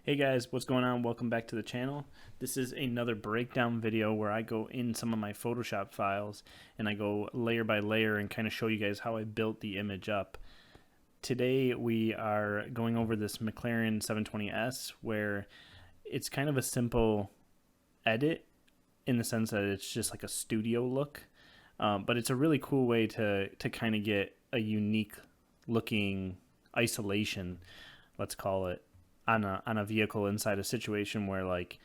Hey guys, what's going on? Welcome back to the channel. This is another breakdown video where I go in some of my Photoshop files and I go layer by layer and kind of show you guys how I built the image up. Today we are going over this McLaren 720S where it's kind of a simple edit in the sense that it's just like a studio look, but it's a really cool way to kind of get a unique looking isolation, let's call it, on a vehicle inside a situation where like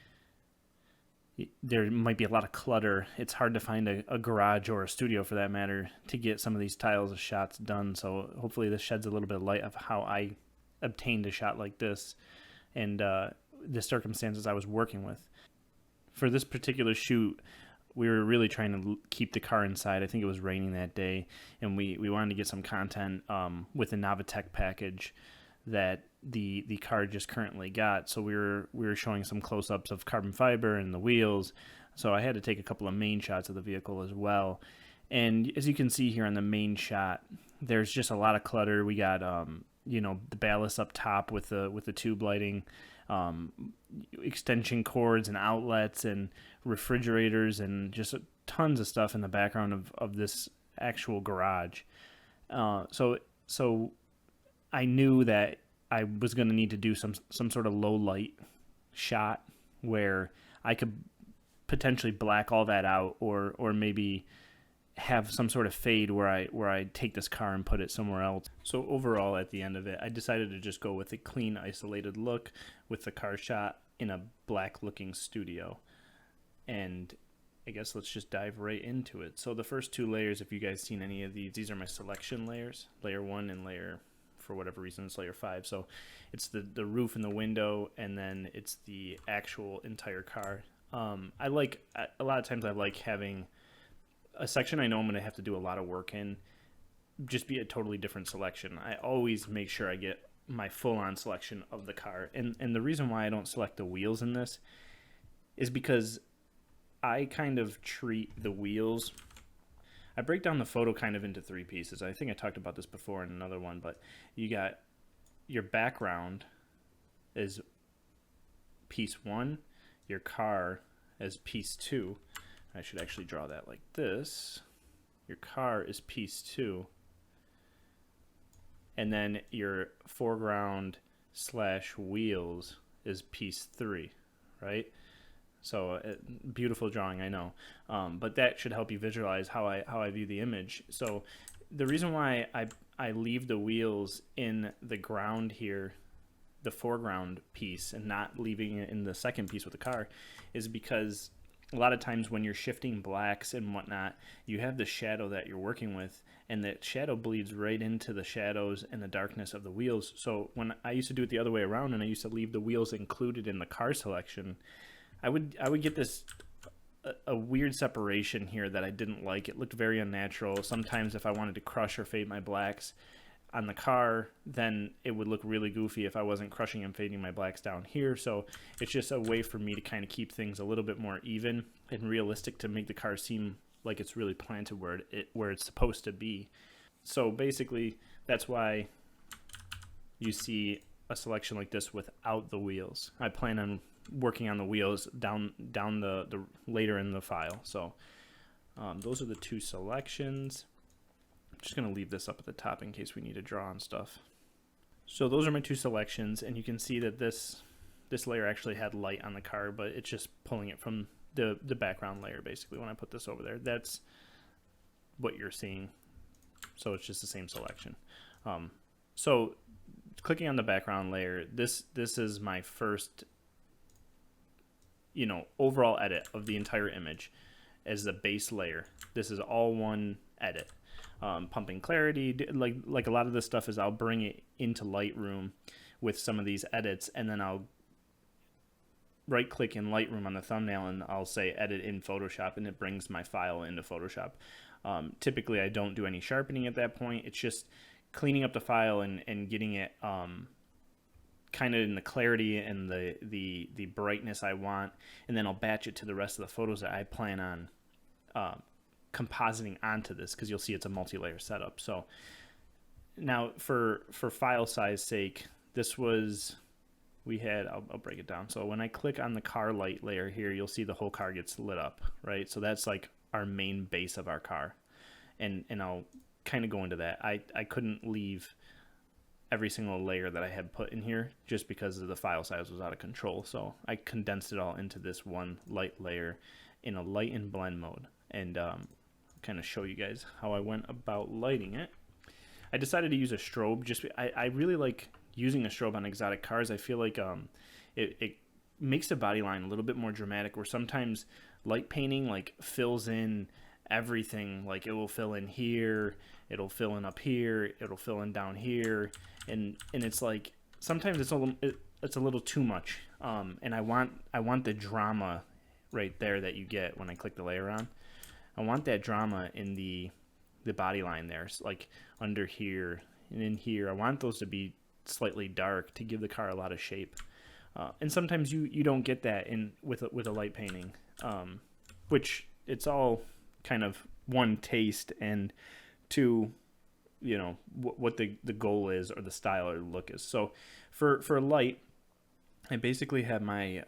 there might be a lot of clutter. It's hard to find a garage or a studio for that matter to get some of these styles of shots done. So hopefully this sheds a little bit of light of how I obtained a shot like this and the circumstances I was working with. For this particular shoot, we were really trying to keep the car inside. I think it was raining that day, and we wanted to get some content with the Novitec package that the car just currently got. So we were showing some close-ups of carbon fiber and the wheels. So I had to take a couple of main shots of the vehicle as well. And as you can see here on the main shot, there's just a lot of clutter. We got the ballast up top with the tube lighting, extension cords and outlets and refrigerators and just tons of stuff in the background of this actual garage. So I knew that I was going to need to do some sort of low light shot where I could potentially black all that out, or maybe have some sort of fade where I take this car and put it somewhere else. So overall, at the end of it, I decided to just go with a clean, isolated look with the car shot in a black looking studio. And I guess let's just dive right into it. So the first two layers, if you guys seen any of these are my selection layers, layer 1 and layer, for whatever reason, it's layer 5. So it's the roof and the window, and then it's the actual entire car. A lot of times I like having a section I know I'm going to have to do a lot of work in just be a totally different selection. I always make sure I get my full-on selection of the car. And the reason why I don't select the wheels in this is because I kind of treat the wheels, I break down the photo kind of into three pieces. I think I talked about this before in another one, but you got your background is piece 1, your car as piece 2. I should actually draw that like this. Your car is piece 2. And then your foreground / wheels is piece 3, right? So beautiful drawing, I know, but that should help you visualize how I view the image. So the reason why I leave the wheels in the ground here, the foreground piece, and not leaving it in the second piece with the car, is because a lot of times when you're shifting blacks and whatnot, you have the shadow that you're working with, and that shadow bleeds right into the shadows and the darkness of the wheels. So when I used to do it the other way around, and I used to leave the wheels included in the car selection, I would get this a weird separation here that I didn't like. It looked very unnatural. Sometimes if I wanted to crush or fade my blacks on the car, then it would look really goofy if I wasn't crushing and fading my blacks down here. So it's just a way for me to kind of keep things a little bit more even and realistic to make the car seem like it's really planted where it's supposed to be. So basically that's why you see a selection like this without the wheels. I plan on working on the wheels down the later in the file. So those are the two selections. I'm just going to leave this up at the top in case we need to draw on stuff. So those are my two selections, and you can see that this layer actually had light on the car, but it's just pulling it from the background layer basically. When I put this over there, that's what you're seeing. So it's just the same selection. So clicking on the background layer, this is my first overall edit of the entire image as the base layer. This is all one edit. Pumping clarity, like a lot of this stuff is I'll bring it into Lightroom with some of these edits, and then I'll right click in Lightroom on the thumbnail and I'll say edit in Photoshop, and it brings my file into Photoshop. Typically I don't do any sharpening at that point. It's just cleaning up the file and getting it kind of in the clarity and the brightness I want, and then I'll batch it to the rest of the photos that I plan on compositing onto this, because you'll see it's a multi-layer setup. So now for file size sake, this was, we had, I'll break it down. So when I click on the car light layer here, you'll see the whole car gets lit up, right? So that's like our main base of our car. And I'll kind of go into that. I couldn't leave every single layer that I had put in here just because of the file size was out of control. So I condensed it all into this one light layer in a light and blend mode, and kind of show you guys how I went about lighting it. I decided to use a strobe. I really like using a strobe on exotic cars. I feel like it makes the body line a little bit more dramatic, where sometimes light painting like fills in everything. Like it will fill in here, it'll fill in up here, it'll fill in down here, and it's like sometimes it's a little too much. And I want the drama right there that you get when I click the layer on. I want that drama in the body line there, so like under here and in here. I want those to be slightly dark to give the car a lot of shape. And sometimes you don't get that with a light painting, which it's all kind of one, taste, and two, you know, what the goal is, or the style or look is. So for light, I basically have my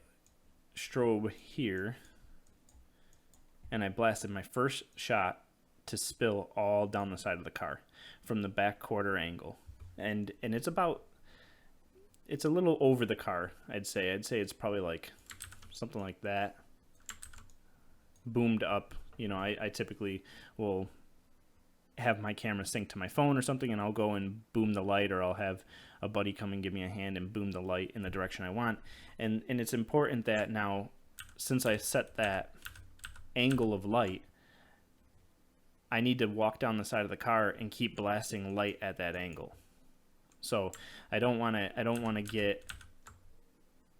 strobe here, and I blasted my first shot to spill all down the side of the car from the back quarter angle, and it's a little over the car. I'd say it's probably like something like that, boomed up. You know, I typically will have my camera sync to my phone or something, and I'll go and boom the light, or I'll have a buddy come and give me a hand and boom the light in the direction I want. And it's important that now, since I set that angle of light, I need to walk down the side of the car and keep blasting light at that angle. So I don't want to get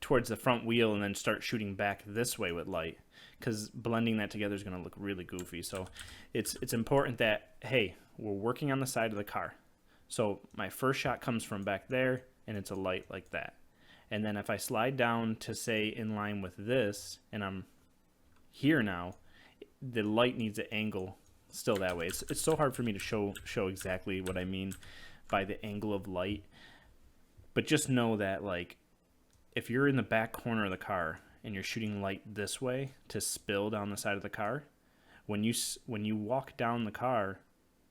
towards the front wheel and then start shooting back this way with light, because blending that together is going to look really goofy. So it's important that, hey, we're working on the side of the car. So my first shot comes from back there, and it's a light like that. And then if I slide down to, say, in line with this, and I'm here now, the light needs an angle still that way. It's so hard for me to show exactly what I mean by the angle of light. But just know that, like, if you're in the back corner of the car and you're shooting light this way to spill down the side of the car, when you walk down the car,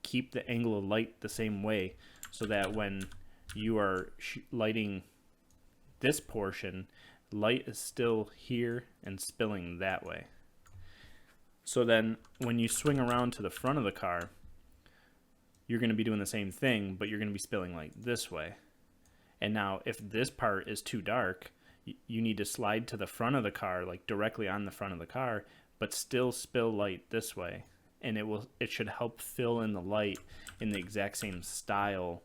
keep the angle of light the same way, so that when you are lighting this portion, light is still here and spilling that way. So then when you swing around to the front of the car, you're going to be doing the same thing, but you're going to be spilling light this way. And now if this part is too dark, you need to slide to the front of the car, like directly on the front of the car, but still spill light this way. And it should help fill in the light in the exact same style.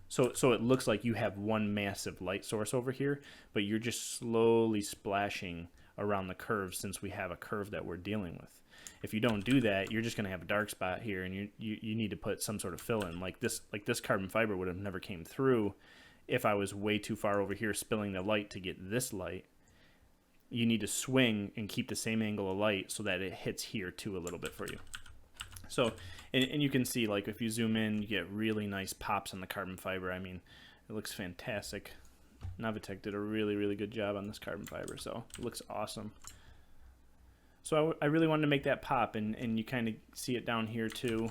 So it looks like you have one massive light source over here, but you're just slowly splashing around the curve, since we have a curve that we're dealing with. If you don't do that, you're just going to have a dark spot here, and you need to put some sort of fill in. Like this carbon fiber would have never came through if I was way too far over here spilling the light to get this light. You need to swing and keep the same angle of light so that it hits here too a little bit for you. So, and you can see, like, if you zoom in, you get really nice pops on the carbon fiber. I mean, it looks fantastic. Novitec did a really, really good job on this carbon fiber, so it looks awesome. So I really wanted to make that pop, and you kind of see it down here too.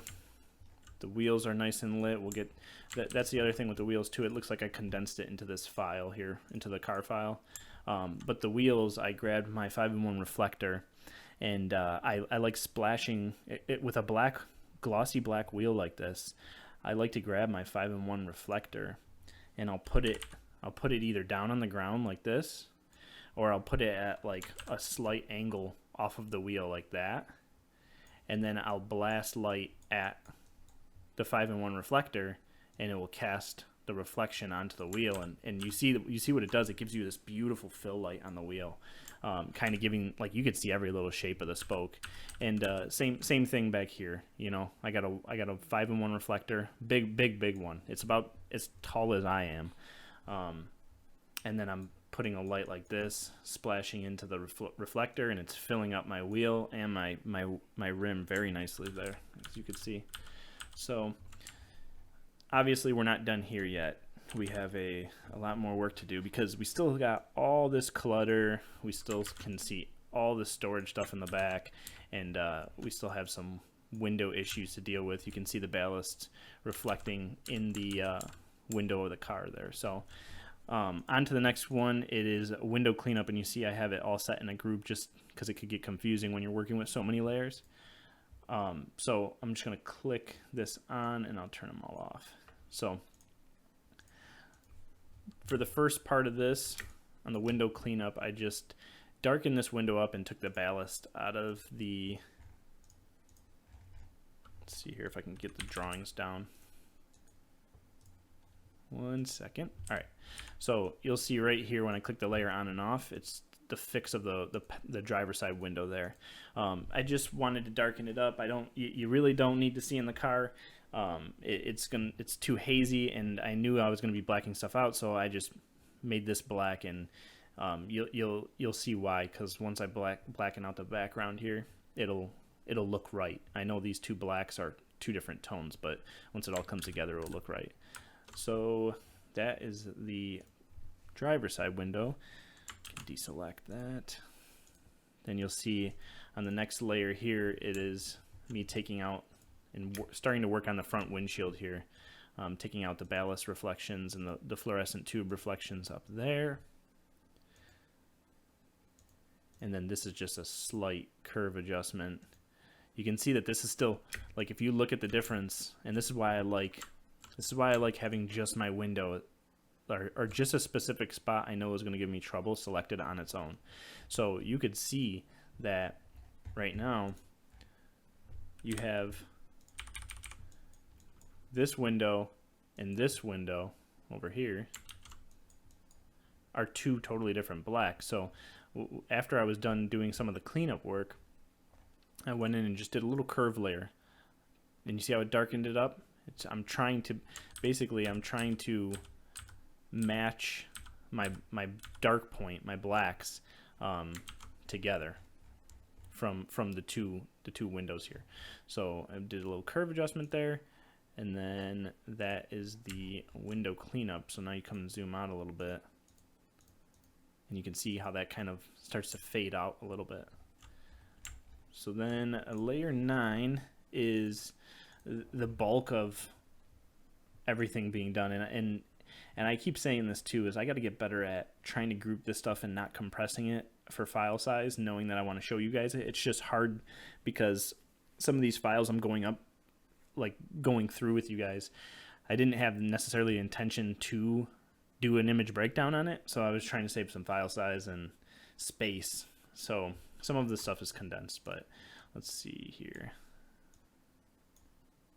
The wheels are nice and lit. We'll get that's the other thing with the wheels too. It looks like I condensed it into this file here, into the car file. But the wheels, I grabbed my 5-in-1 reflector, and I like splashing it with a glossy black wheel like this. I like to grab my 5-in-1 reflector, and I'll put it either down on the ground like this, or I'll put it at like a slight angle off of the wheel like that, and then I'll blast light at the 5-in-1 reflector, and it will cast the reflection onto the wheel, and you see what it does. It gives you this beautiful fill light on the wheel, kind of giving, like, you could see every little shape of the spoke. And same thing back here. You know, I got a 5-in-1 reflector, big one. It's about as tall as I am, and then I'm putting a light like this, splashing into the reflector, and it's filling up my wheel and my rim very nicely there, as you can see. So obviously we're not done here yet. We have a lot more work to do because we still got all this clutter. We still can see all the storage stuff in the back, and we still have some window issues to deal with. You can see the ballast reflecting in the window of the car there. So on to the next one. It is window cleanup, and you see I have it all set in a group just because it could get confusing when you're working with so many layers. So I'm just going to click this on and I'll turn them all off. So for the first part of this, on the window cleanup, I just darkened this window up and took the ballast out of the, let's see here if I can get the drawings down. 1 second. All right, so you'll see right here when I click the layer on and off, it's the fix of the driver's side window there. I just wanted to darken it up. You really don't need to see in the car. It's too hazy, and I knew I was gonna be blacking stuff out, so I just made this black, and you'll see why, because once I blacken out the background here, it'll look right. I know these two blacks are two different tones, but once it all comes together, it'll look right. So that is the driver's side window. Deselect that. Then you'll see on the next layer here, it is me taking out and starting to work on the front windshield here, taking out the ballast reflections and the fluorescent tube reflections up there. And then this is just a slight curve adjustment. You can see that this is still, like, if you look at the difference, and this is why I like having just my window or just a specific spot I know is going to give me trouble selected on its own. So you could see that right now you have this window and this window over here are two totally different blacks. So after I was done doing some of the cleanup work, I went in and just did a little curve layer, and you see how it darkened it up. I'm trying to match my dark point, my blacks, together from the two windows here. So I did a little curve adjustment there, and then that is the window cleanup. So now you come and zoom out a little bit, and you can see how that kind of starts to fade out a little bit. So then layer 9 is the bulk of everything being done, and I keep saying this too, is I got to get better at trying to group this stuff and not compressing it for file size, knowing that I want to show you guys it. It's just hard because some of these files I'm going through with you guys, I didn't have necessarily intention to do an image breakdown on it, so I was trying to save some file size and space. So some of the stuff is condensed, but let's see here.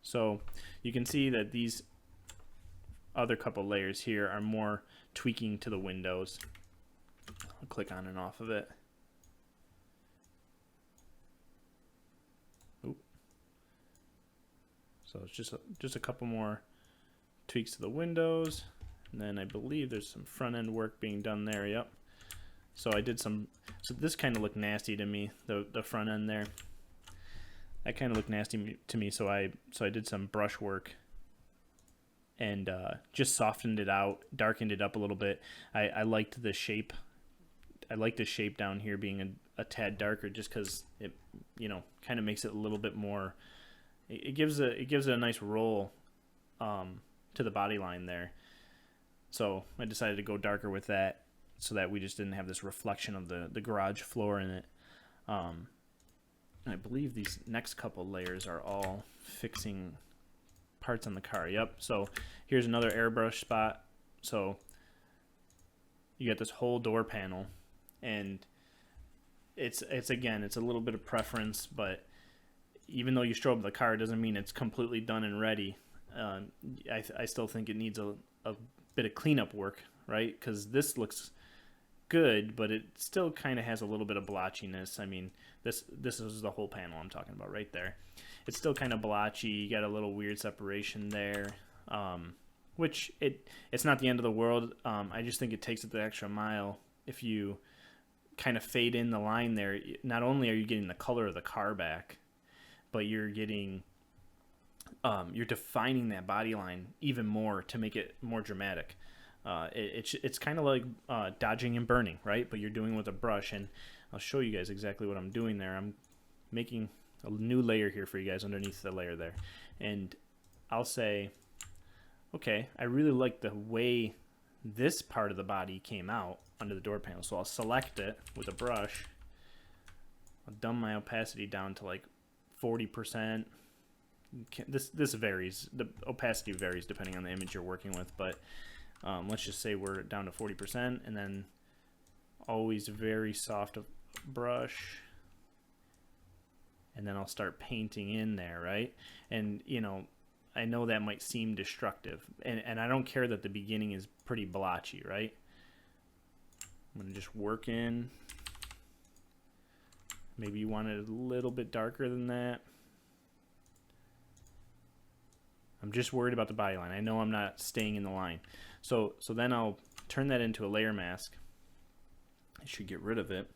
So you can see that these other couple layers here are more tweaking to the windows. I'll click on and off of it. Oop. So it's just a couple more tweaks to the windows, and then I believe there's some front end work being done there. Yep. So I did some. So this kind of looked nasty to me. The front end there. That kind of looked nasty to me. So I did some brush work and just softened it out, darkened it up a little bit. I liked the shape. I like the shape down here being a tad darker, just because it, kind of makes it a little bit more. It gives it a nice roll to the body line there. So I decided to go darker with that, so that we just didn't have this reflection of the garage floor in it. And I believe these next couple layers are all fixing parts on the car. Yep. So here's another airbrush spot. So you got this whole door panel, and it's again, it's a little bit of preference, but even though you strobe the car, it doesn't mean it's completely done and ready. I still think it needs a bit of cleanup work, right? Because this looks good, but it still kind of has a little bit of blotchiness. I mean, this is the whole panel I'm talking about right there. It's still kind of blotchy. You got a little weird separation there, which it's not the end of the world. I just think it takes it the extra mile if you kind of fade in the line there, not only are you getting the color of the car back, but you're getting you're defining that body line even more to make it more dramatic. It's kind of like dodging and burning, right? But you're doing with a brush, and I'll show you guys exactly what I'm doing there. I'm making a new layer here for you guys underneath the layer there, and I'll say, okay, I really like the way this part of the body came out under the door panel, so I'll select it with a brush. I'll dumb my opacity down to like 40%. This varies. The opacity varies depending on the image you're working with, but let's just say we're down to 40%, and then always very soft brush, and then I'll start painting in there, right? And you know, I know that might seem destructive, and I don't care that the beginning is pretty blotchy, right? I'm gonna just work in. Maybe you want it a little bit darker than that. I'm just worried about the body line. I know I'm not staying in the line. So then I'll turn that into a layer mask. I should get rid of it.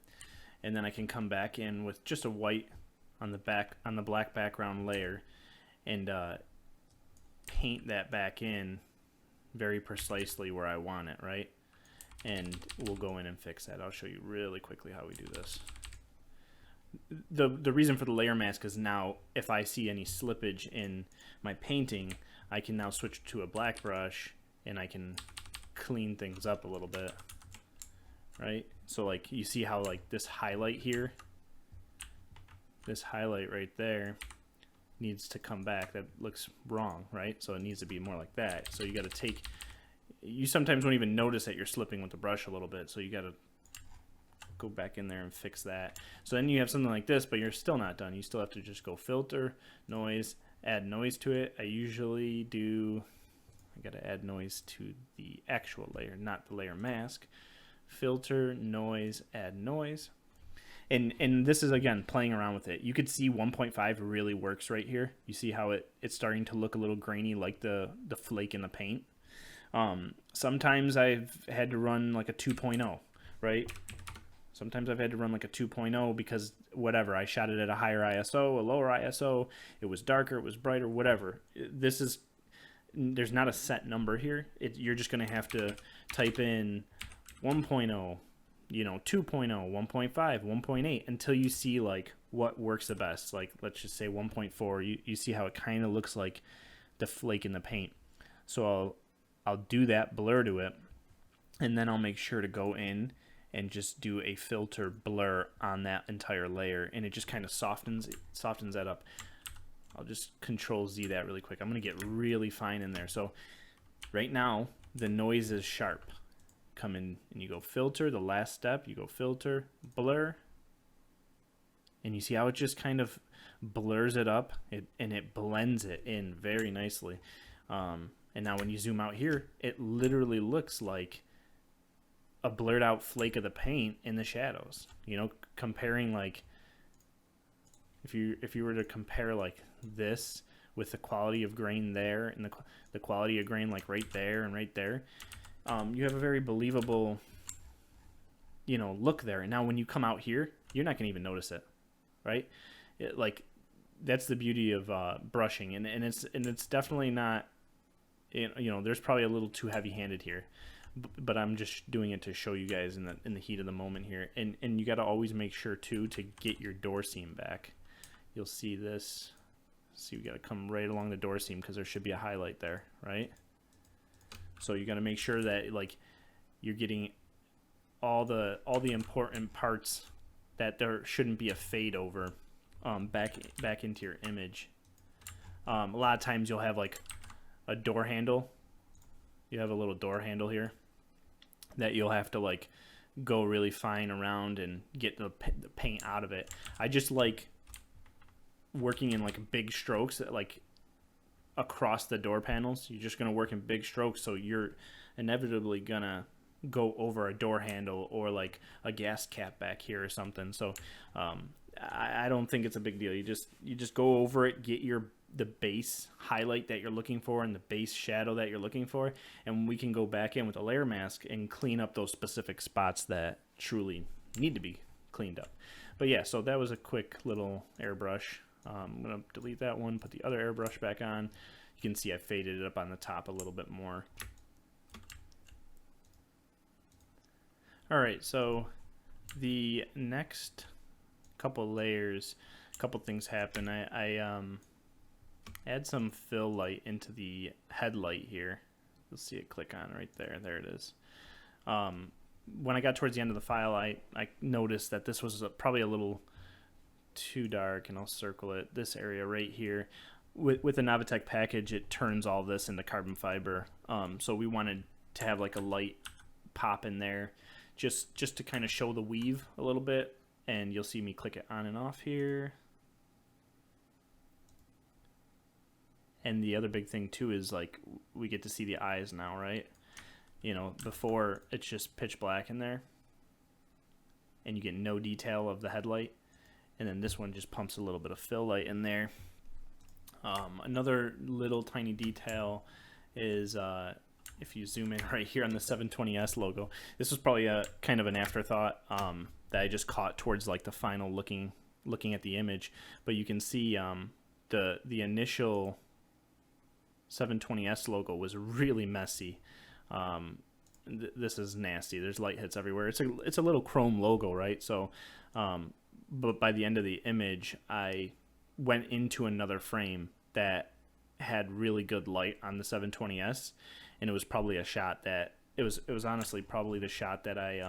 And then I can come back in with just a white on the back, on the black background layer, and paint that back in very precisely where I want it, right? And we'll go in and fix that. I'll show you really quickly how we do this. The reason for the layer mask is now if I see any slippage in my painting, I can now switch to a black brush and I can clean things up a little bit, right? So like you see how like this highlight here, this highlight right there needs to come back. That looks wrong, right? So it needs to be more like that. So you got to take, you sometimes won't even notice that you're slipping with the brush a little bit, so you got to go back in there and fix that. So then you have something like this, but you're still not done. You still have to just go filter, noise, add noise to it. I usually do, I got to add noise to the actual layer, not the layer mask. Filter, noise, add noise. And this is, again, playing around with it. You could see 1.5 really works right here. You see how it's starting to look a little grainy, like the flake in the paint. Sometimes I've had to run like a 2.0, right? Sometimes I've had to run like a 2.0 because whatever, I shot it at a higher ISO, a lower ISO, it was darker, it was brighter, whatever. There's not a set number here. You're just going to have to type in 1.0, you know, 2.0, 1.5, 1.8 until you see like what works the best. Like let's just say 1.4, you see how it kind of looks like the flake in the paint. So I'll do that blur to it, and then I'll make sure to go in and just do a filter blur on that entire layer, and it just kind of softens that up. I'll just Control Z that really quick. I'm gonna get really fine in there. So right now the noise is sharp. Come in and you go filter, the last step, you go filter, blur, and you see how it just kind of blurs it up, and it blends it in very nicely. And now when you zoom out here, it literally looks like a blurred out flake of the paint in the shadows. You know, comparing like if you were to compare like this with the quality of grain there and the quality of grain like right there and right there, you have a very believable, you know, look there. And now when you come out here, you're not gonna even notice it, right? Like that's the beauty of brushing, and it's definitely not, you know, there's probably a little too heavy-handed here. But I'm just doing it to show you guys in the heat of the moment here. And you got to always make sure too to get your door seam back. You'll see this. See, we got to come right along the door seam because there should be a highlight there, right? So you got to make sure that like you're getting all the important parts, that there shouldn't be a fade over back into your image. A lot of times you'll have like a door handle. You have a little door handle here that you'll have to like go really fine around and get the paint out of it. I just like working in like big strokes, like across the door panels. You're just gonna work in big strokes, so you're inevitably gonna go over a door handle or like a gas cap back here or something. So I don't think it's a big deal. You just go over it, get your the base highlight that you're looking for and the base shadow that you're looking for, and we can go back in with a layer mask and clean up those specific spots that truly need to be cleaned up. But yeah, so that was a quick little airbrush. I'm gonna delete that one, put the other airbrush back on. You can see I faded it up on the top a little bit more. All right, so the next couple layers, a couple things happen. I add some fill light into the headlight here. You'll see it click on right there. There it is. When I got towards the end of the file, I noticed that this was probably a little too dark, and I'll circle it. This area right here. With the Novitec package, it turns all this into carbon fiber. So we wanted to have like a light pop in there, just to kind of show the weave a little bit. And you'll see me click it on and off here. And the other big thing too is like we get to see the eyes now, right? You know, before it's just pitch black in there and you get no detail of the headlight. And then this one just pumps a little bit of fill light in there. Another little tiny detail is if you zoom in right here on the 720S logo, this was probably a kind of an afterthought that I just caught towards like the final looking at the image. But you can see the initial 720S logo was really messy. This is nasty. There's light hits everywhere. It's a little chrome logo, right? So, but by the end of the image, I went into another frame that had really good light on the 720S, and it was probably a shot that it was honestly probably the shot that I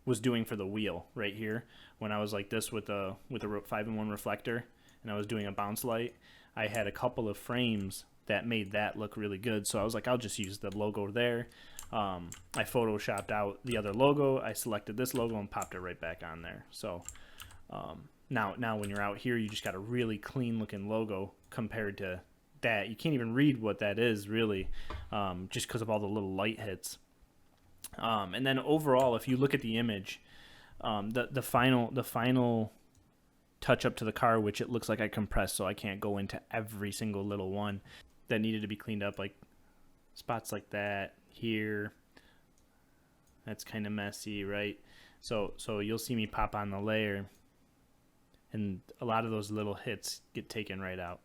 was doing for the wheel right here when I was like this with a 5-in-1 reflector, and I was doing a bounce light. I had a couple of frames that made that look really good, so I was like, I'll just use the logo there. I photoshopped out the other logo, I selected this logo and popped it right back on there. So now when you're out here, you just got a really clean looking logo compared to that. You can't even read what that is really, just because of all the little light hits. And then overall, if you look at the image, the final touch up to the car, which it looks like I compressed, so I can't go into every single little one that needed to be cleaned up, like spots like that here. That's kind of messy, right? So you'll see me pop on the layer, and a lot of those little hits get taken right out.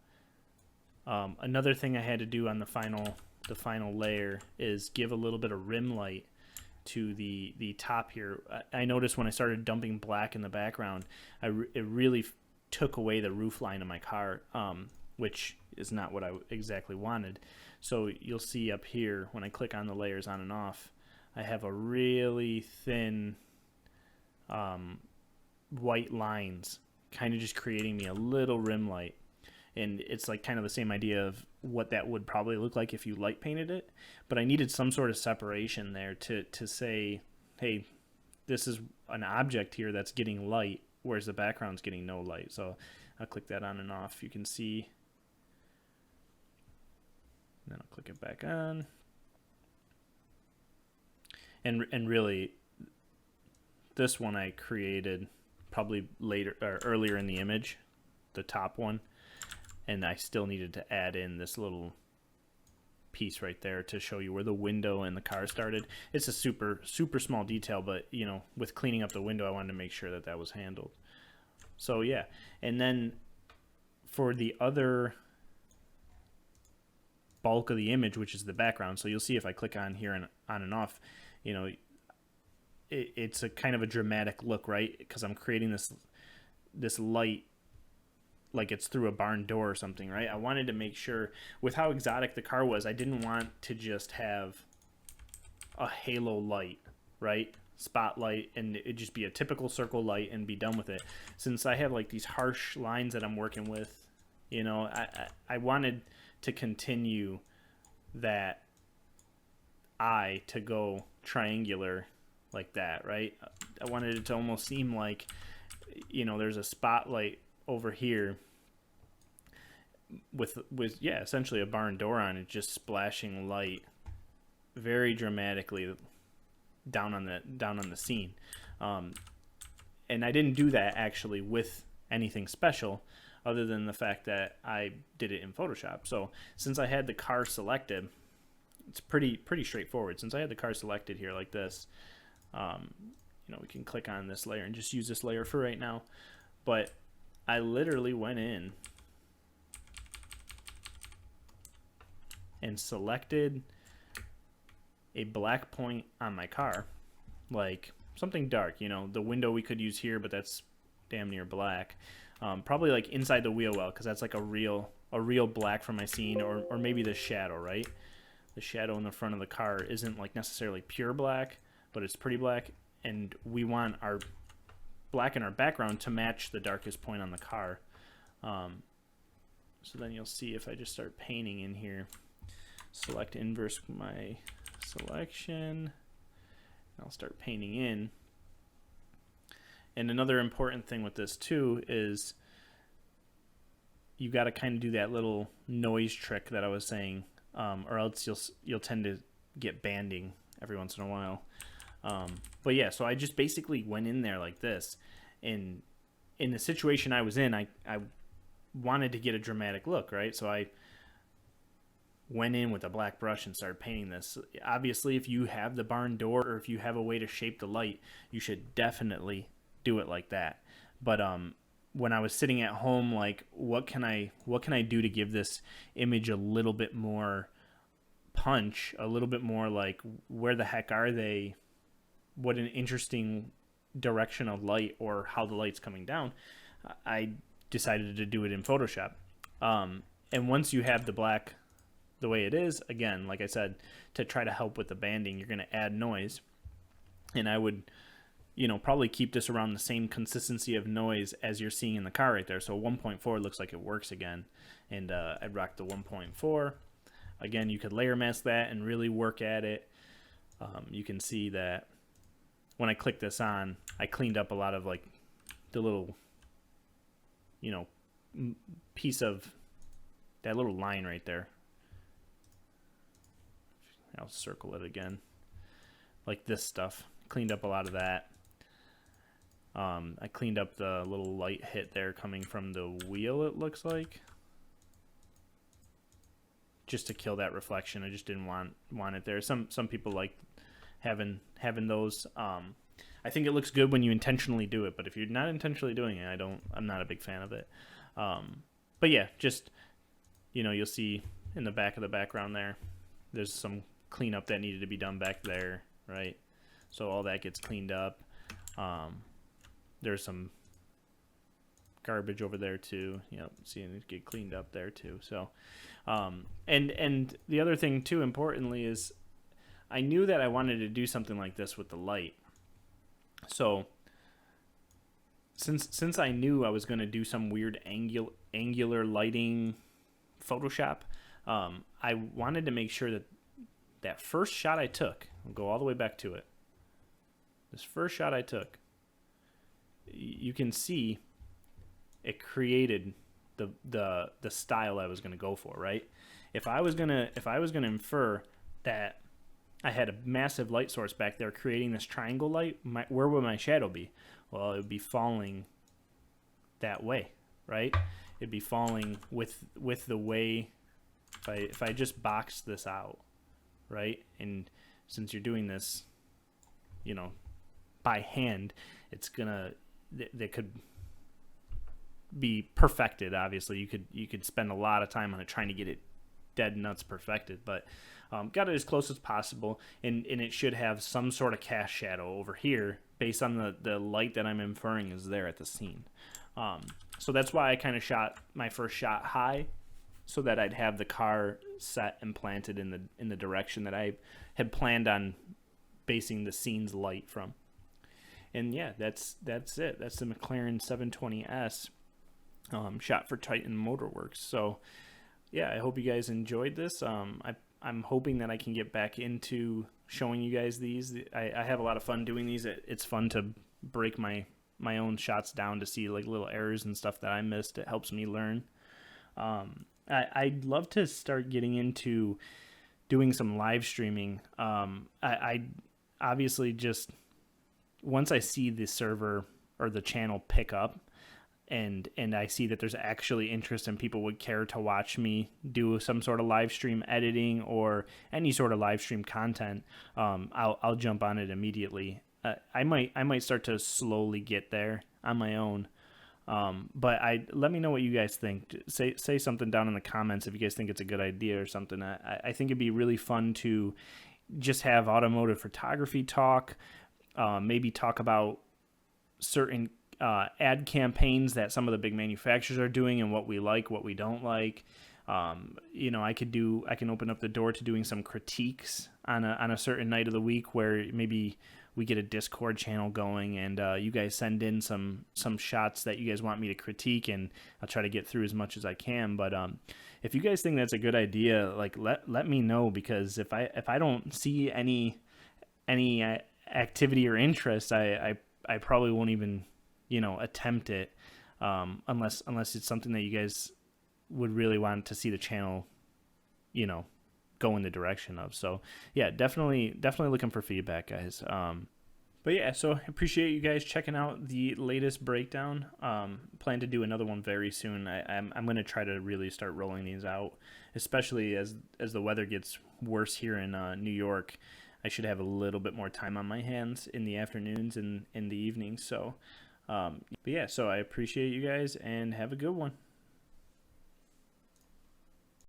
Another thing I had to do on the final layer is give a little bit of rim light to the top here. I noticed when I started dumping black in the background, it really took away the roof line of my car, which is not what I exactly wanted. So you'll see up here when I click on the layers on and off, I have a really thin white lines, kind of just creating me a little rim light. And it's like kind of the same idea of what that would probably look like if you light painted it. But I needed some sort of separation there to say, hey, this is an object here that's getting light, whereas the background's getting no light. So I'll click that on and off. You can see. And then I'll click it back on. And really, this one I created probably later or earlier in the image, the top one. And I still needed to add in this little piece right there to show you where the window and the car started. It's a super small detail, but you know, with cleaning up the window, I wanted to make sure that that was handled. So yeah, and then for the other bulk of the image, which is the background, so you'll see if I click on here and on and off, you know, it's a kind of a dramatic look, right? Because I'm creating this light like it's through a barn door or something, right? I wanted to make sure, with how exotic the car was, I didn't want to just have a halo light, right? Spotlight, and it just be a typical circle light and be done with it. Since I have like these harsh lines that I'm working with, you know, I wanted to continue that eye to go triangular like that, right? I wanted it to almost seem like, you know, there's a spotlight over here with yeah, essentially a barn door on it, just splashing light very dramatically down on the scene. And I didn't do that actually with anything special. other than the fact that I did it in Photoshop. So since I had the car selected, it's pretty straightforward. Since I had the car selected here like this, we can click on this layer and just use this layer for right now. But I literally went in and selected a black point on my car, like something dark, the window we could use here, but that's damn near black. Probably like inside the wheel well, because that's like a real black from my scene, or maybe the shadow, right? The shadow in the front of the car isn't like necessarily pure black, but it's pretty black, and we want our black in our background to match the darkest point on the car. So then you'll see if I just start painting in here, select inverse my selection, I'll start painting in. And another important thing with this too is you got to kind of do that little noise trick that I was saying, or else you'll tend to get banding every once in a while. But yeah, so I just basically went in there like this, and in the situation I was in, I wanted to get a dramatic look, right? So I went in with a black brush and started painting this. Obviously, if you have the barn door, or if you have a way to shape the light, you should definitely do it like that. But when I was sitting at home, like, what can I do to give this image a little bit more punch, a little bit more like, where the heck are they? What an interesting direction of light, or how the light's coming down. I decided to do it in Photoshop. And once you have the black the way it is, again, like I said, to try to help with the banding, you're going to add noise. And I would, probably keep this around the same consistency of noise as you're seeing in the car right there. So 1.4 looks like it works again. And I'd rock the 1.4. Again, you could layer mask that and really work at it. You can see that when I click this on, I cleaned up a lot of like the little, piece of that little line right there. I'll circle it again. Like this stuff. Cleaned up a lot of that. I cleaned up the little light hit there coming from the wheel, it looks like. Just to kill that reflection. I just didn't want it there. Some people like having those. I think it looks good when you intentionally do it, but if you're not intentionally doing it, I'm not a big fan of it. But yeah, just, you'll see in the back of the background there's some cleanup that needed to be done back there, right? So all that gets cleaned up. There's some garbage over there too. Seeing it get cleaned up there too. So, and the other thing too, importantly, is I knew that I wanted to do something like this with the light. So since I knew I was going to do some weird angular lighting Photoshop, I wanted to make sure that first shot I took, I'll go all the way back to it. This first shot I took, you can see it created the style I was going to go for, right? If I was going to infer that I had a massive light source back there creating this triangle light, where would my shadow be? Well, it would be falling that way, right? It'd be falling with the way, if I just box this out, right? And since you're doing this, by hand, it's gonna, that could be perfected. Obviously, you could spend a lot of time on it trying to get it dead nuts perfected, but got it as close as possible, and it should have some sort of cast shadow over here based on the light that I'm inferring is there at the scene. So that's why I kind of shot my first shot high, so that I'd have the car set and planted in the direction that I had planned on basing the scene's light from. And yeah, that's it. That's the McLaren 720S shot for Titan Motorworks. So yeah, I hope you guys enjoyed this. I'm hoping that I can get back into showing you guys these. I have a lot of fun doing these. It's fun to break my own shots down to see like little errors and stuff that I missed. It helps me learn. I'd love to start getting into doing some live streaming. I obviously just, once I see the server or the channel pick up, and I see that there's actually interest and people would care to watch me do some sort of live stream editing or any sort of live stream content, I'll jump on it immediately. I might start to slowly get there on my own. But let me know what you guys think. Say something down in the comments if you guys think it's a good idea or something. I think it'd be really fun to just have automotive photography talk, maybe talk about certain ad campaigns that some of the big manufacturers are doing and what we like, what we don't like. I can open up the door to doing some critiques on a certain night of the week where maybe we get a Discord channel going and you guys send in some shots that you guys want me to critique, and I'll try to get through as much as I can. But if you guys think that's a good idea, like let me know, because if I don't see any activity or interest, I probably won't even attempt it, unless it's something that you guys would really want to see the channel go in the direction of. So yeah, definitely looking for feedback, guys. But yeah, so I appreciate you guys checking out the latest breakdown. Plan to do another one very soon. I'm going to try to really start rolling these out, especially as the weather gets worse here in New York. I should have a little bit more time on my hands in the afternoons and in the evenings. So but yeah, so I appreciate you guys and have a good one.